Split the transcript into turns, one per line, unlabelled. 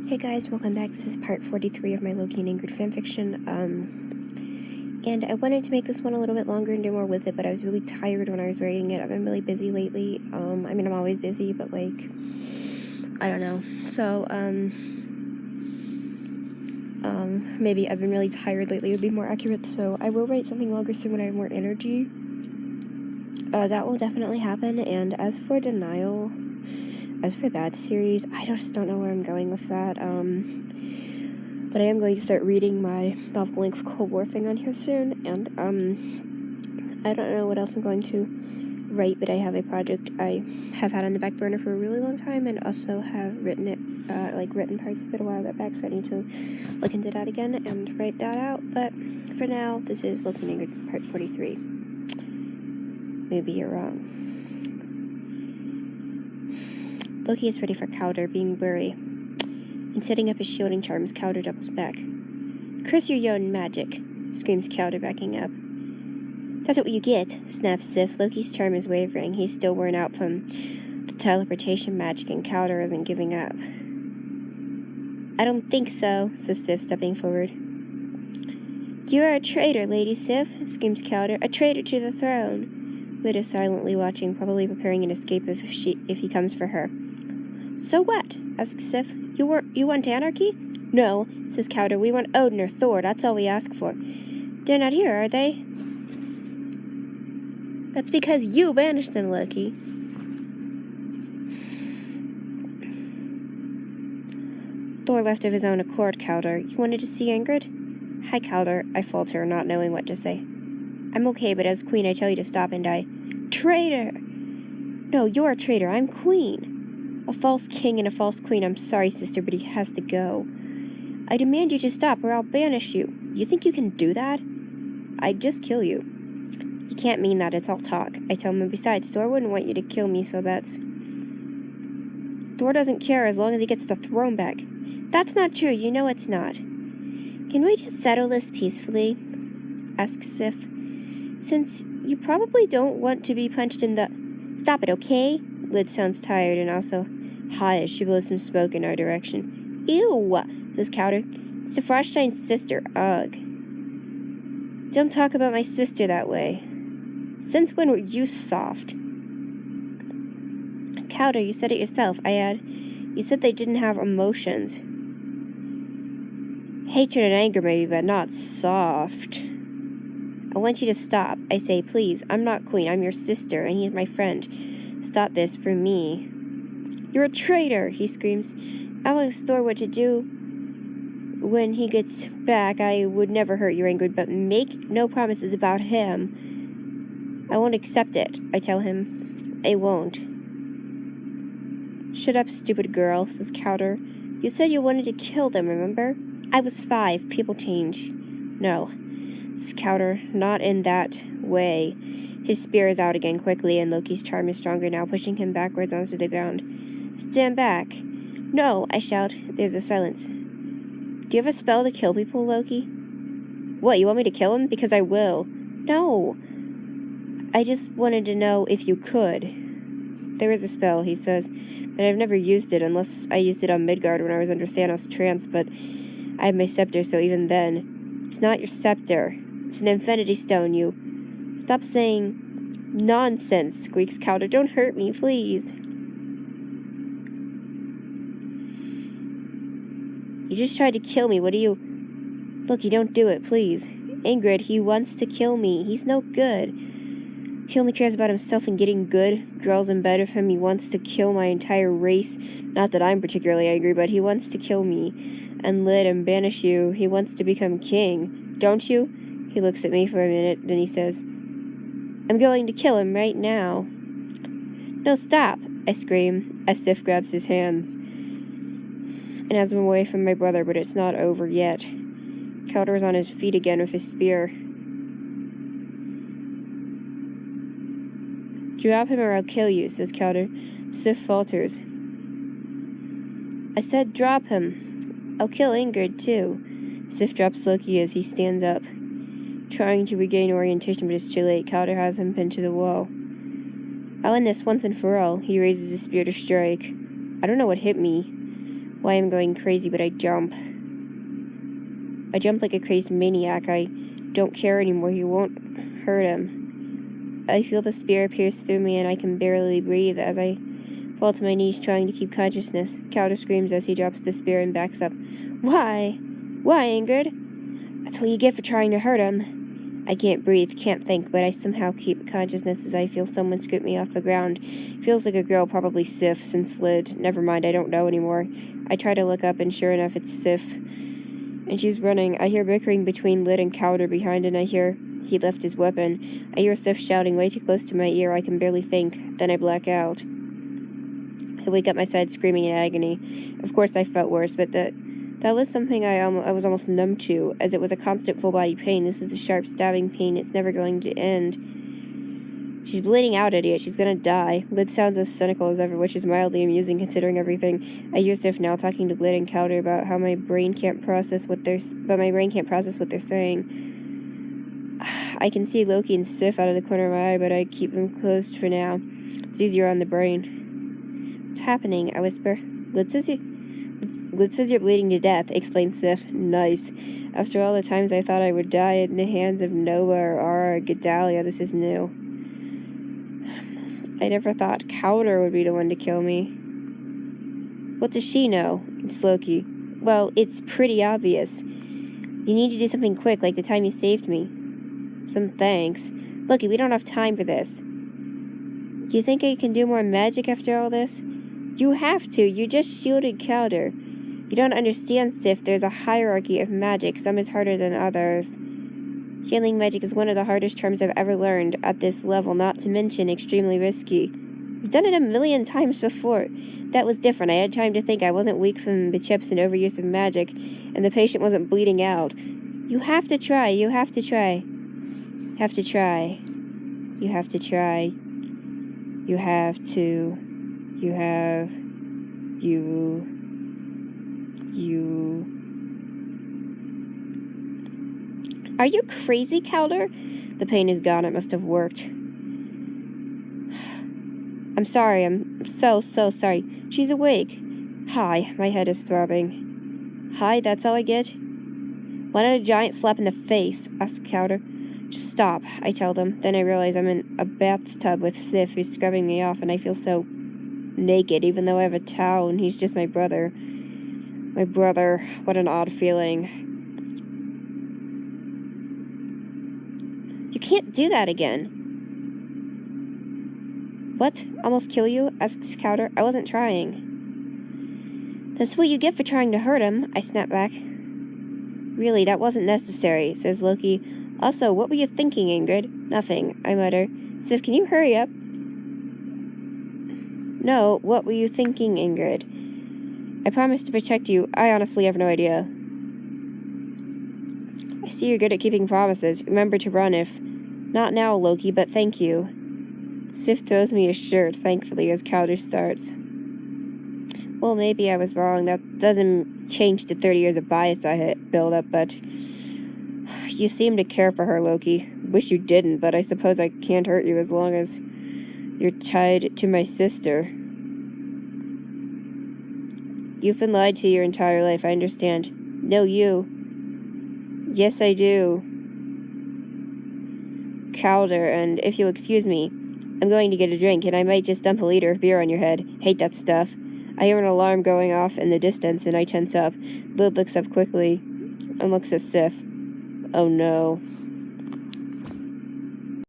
Hey guys, welcome back. This is part 43 of my Loki and Ingrid fanfiction. And I wanted to make this one a little bit longer and do more with it, but I was really tired when I was writing it. I've been really busy lately. I mean, I'm always busy, but like, I don't know. So, maybe I've been really tired lately would be more accurate, so I will write something longer soon when I have more energy. That will definitely happen, and as for Denial, as for that series, I just don't know where I'm going with that, but I am going to start reading my novel-length Cold War thing on here soon, and, I don't know what else I'm going to write, but I have a project I have had on the back burner for a really long time, and also have written it, written parts of it a while back, so I need to look into that again and write that out, but for now, this is Loki and Ingrid, part 43. Maybe you're wrong. Loki is ready for Cowder, being wary. And setting up his shielding charms, Cowder doubles back. "Curse your own magic," screams Cowder, backing up. "That's what you get," snaps Sif. Loki's charm is wavering. He's still worn out from the teleportation magic, and Cowder isn't giving up. "I don't think so," says Sif, stepping forward. "You are a traitor, Lady Sif," screams Cowder. "A traitor to the throne." Lyd is silently watching, probably preparing an escape if he comes for her. "So what?" asks Sif. You want anarchy?" "No," says Cowder. "We want Odin or Thor. That's all we ask for." "They're not here, are they?" "That's because you banished them, Loki." "Thor left of his own accord, Cowder. You wanted to see Ingrid?" "Hi, Cowder," I falter, not knowing what to say. "I'm okay, but as queen I tell you to stop and die." "Traitor!" "No, you're a traitor. I'm queen." "A false king and a false queen. I'm sorry, sister, but he has to go." "I demand you to stop or I'll banish you." "You think you can do that?" "I'd just kill you." "You can't mean that. It's all talk." I tell him, and besides, Thor wouldn't want you to kill me, so that's... "Thor doesn't care as long as he gets the throne back." "That's not true. You know it's not." "Can we just settle this peacefully?" asks Sif. "Since you probably don't want to be punched in the..." "Stop it, okay?" Lyd sounds tired and also high as she blows some smoke in our direction. "Ew," says Cowder. "It's the Froststein's sister. Ugh." "Don't talk about my sister that way." "Since when were you soft?" "Cowder, you said it yourself." I add, "You said they didn't have emotions." "Hatred and anger maybe, but not soft." "I want you to stop." I say, "Please, I'm not queen. I'm your sister, and he's my friend. Stop this for me." "You're a traitor," he screams. "I'll ask Thor what to do when he gets back. I would never hurt you, Ingrid, but make no promises about him." "I won't accept it," I tell him. "I won't." "Shut up, stupid girl," says Cowder. "You said you wanted to kill them, remember?" "I was 5. People change." "No," says Cowder, "not in that way." His spear is out again quickly, and Loki's charm is stronger now, pushing him backwards onto the ground. "Stand back." "No," I shout. There's a silence. "Do you have a spell to kill people, Loki?" "What, you want me to kill him? Because I will." "No. I just wanted to know if you could." "There is a spell," he says, "but I've never used it unless I used it on Midgard when I was under Thanos' trance, but I have my scepter, so even then." "It's not your scepter. It's an infinity stone, you..." "Stop saying nonsense," squeaks Cowder. "Don't hurt me, please." "You just tried to kill me. What do you..." "Loki, don't do it, please." "Ingrid, he wants to kill me. He's no good. He only cares about himself and getting good girls in bed with him. He wants to kill my entire race. Not that I'm particularly angry, but he wants to kill me and Lyd and banish you. He wants to become king. Don't you?" He looks at me for a minute, then he says, "I'm going to kill him right now." "No, stop," I scream, as Sif grabs his hands and has him away from my brother, but it's not over yet. Cowder is on his feet again with his spear. "Drop him or I'll kill you," says Cowder. Sif falters. "I said drop him. I'll kill Ingrid, too." Sif drops Loki as he stands up, trying to regain orientation, but it's too late. Cowder has him pinned to the wall. "I'll end this once and for all." He raises his spear to strike. I don't know what hit me. why I'm going crazy, but I jump. I jump like a crazed maniac. I don't care anymore. He won't hurt him. I feel the spear pierce through me, and I can barely breathe as I fall to my knees, trying to keep consciousness. Calder screams as he drops the spear and backs up. Why? Why, Ingrid? That's what you get for trying to hurt him. I can't breathe, can't think, but I somehow keep consciousness as I feel someone scoop me off the ground. Feels like a girl, probably Sif, since slid. Never mind, I don't know anymore. I try to look up, and sure enough, it's Sif. And she's running. I hear bickering between Lid and Calder behind, and I hear he left his weapon. I hear Sif shouting way too close to my ear. I can barely think. Then I black out. I wake up my side screaming in agony. Of course I felt worse, but that was something I was almost numb to, as it was a constant full-body pain. This is a sharp, stabbing pain. It's never going to end. She's bleeding out, idiot. She's gonna die. Lid sounds as cynical as ever, which is mildly amusing considering everything. I hear Sif now talking to Lid and Calder about how my brain can't process what they're saying. I can see Loki and Sif out of the corner of my eye, but I keep them closed for now. It's easier on the brain. What's happening? I whisper. Lid says you're bleeding to death, explains Sif. Nice. After all the times I thought I would die in the hands of Nova or Ara or Gedalia, this is new. I never thought Calder would be the one to kill me. What does she know? It's Loki. Well, it's pretty obvious. You need to do something quick, like the time you saved me. Some thanks. Loki, we don't have time for this. You think I can do more magic after all this? You have to. You just shielded Calder. You don't understand, Sif. There's a hierarchy of magic. Some is harder than others. Healing magic is one of the hardest charms I've ever learned at this level, not to mention extremely risky. I've done it a million times before. That was different. I had time to think. I wasn't weak from the chips and overuse of magic, and the patient wasn't bleeding out. You have to try. You have to try. Have to try. You have to try. You have to. You have. You. Are you crazy, Calder? The pain is gone. It must have worked. I'm sorry. I'm so sorry. She's awake. Hi. My head is throbbing. Hi, that's all I get? Why not a giant slap in the face? Asks Calder. Just stop, I tell them. Then I realize I'm in a bathtub with Sif, who's scrubbing me off, and I feel so naked, even though I have a towel, and he's just my brother. My brother. What an odd feeling. You can't do that again. What? Almost kill you? Asks Calder. I wasn't trying. That's what you get for trying to hurt him, I snap back. Really, that wasn't necessary, says Loki. Also, what were you thinking, Ingrid? Nothing, I mutter. Sif, can you hurry up? No, what were you thinking, Ingrid? I promised to protect you. I honestly have no idea. I see you're good at keeping promises. Remember to run if... Not now, Loki, but thank you. Sif throws me a shirt, thankfully, as Calder starts. Well, maybe I was wrong. That doesn't change the 30 years of bias I had built up, but... You seem to care for her, Loki. Wish you didn't, but I suppose I can't hurt you as long as you're tied to my sister. You've been lied to your entire life, I understand. No, you. Yes, I do. Calder, and if you'll excuse me, I'm going to get a drink, and I might just dump a liter of beer on your head. Hate that stuff. I hear an alarm going off in the distance, and I tense up. Lid looks up quickly and looks at Sif. Oh no.